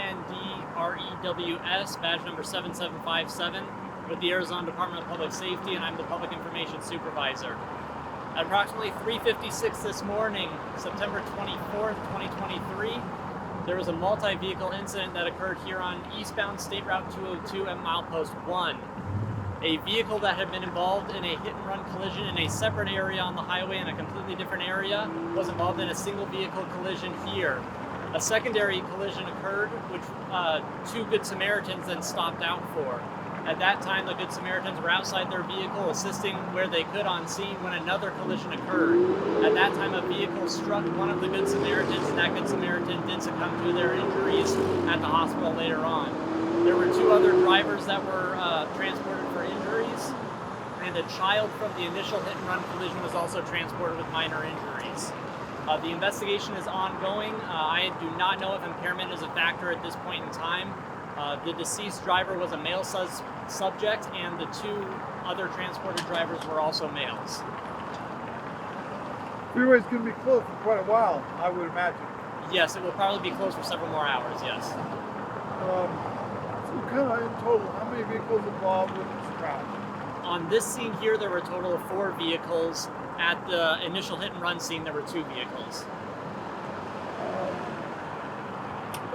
ONDREWS, badge number 7757, with the Arizona Department of Public Safety, and I'm the Public Information Supervisor. At approximately 3:56 this morning, September 24th, 2023, there was a multi-vehicle incident that occurred here on eastbound State Route 202 at milepost 1. A vehicle that had been involved in a hit-and-run collision in a separate area on the highway in a completely different area was involved in a single vehicle collision here. A secondary collision occurred, which two Good Samaritans then stopped out for. At that time, the Good Samaritans were outside their vehicle assisting where they could on scene when another collision occurred. At that time, a vehicle struck one of the Good Samaritans, and that Good Samaritan did succumb to their injuries at the hospital later on. There were two other drivers that were transported for injuries, and a child from the initial hit-and-run collision was also transported with minor injuries. The investigation is ongoing. I do not know if impairment is a factor at this point in time. The deceased driver was a male subject, and the two other transported drivers were also males. Freeway's going to be closed for quite a while, I would imagine. Yes, it will probably be closed for several more hours, yes. So kind of in total, how many vehicles involved with this crash? On this scene here, there were a total of 4 vehicles. At the initial hit-and-run scene, there were 2 vehicles.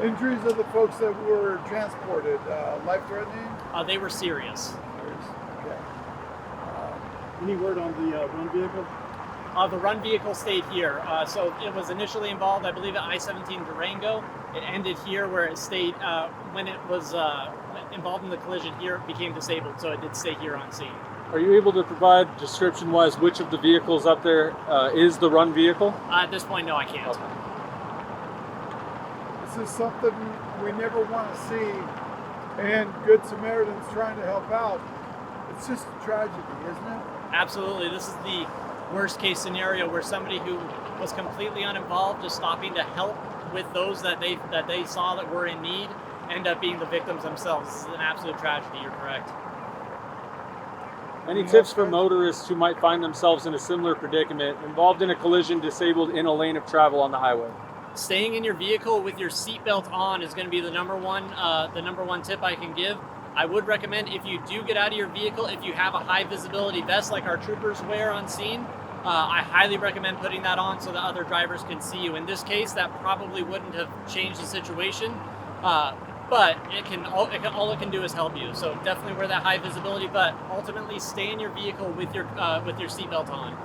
Injuries of the folks that were transported, life-threatening? They were serious. Okay. Any word on the run vehicle? The run vehicle stayed here. So it was initially involved, I believe, at I-17 Durango. It ended here where it stayed, when it was involved in the collision here, it became disabled, so it did stay here on scene. Are you able to provide description-wise which of the vehicles up there is the run vehicle? At this point, no, I can't. Okay. This is something we never want to see, and Good Samaritans trying to help out. It's just a tragedy, isn't it? Absolutely. This is the worst case scenario where somebody who was completely uninvolved, just stopping to help with those that they saw that were in need, end up being the victims themselves. This is an absolute tragedy, you're correct. Any tips for motorists who might find themselves in a similar predicament, involved in a collision, disabled in a lane of travel on the highway? Staying in your vehicle with your seatbelt on is going to be the number one tip I can give. I would recommend, if you do get out of your vehicle, if you have a high visibility vest like our troopers wear on scene, I highly recommend putting that on so that other drivers can see you. In this case, that probably wouldn't have changed the situation, but all it can do is help you. So definitely wear that high visibility, but ultimately stay in your vehicle with your seatbelt on.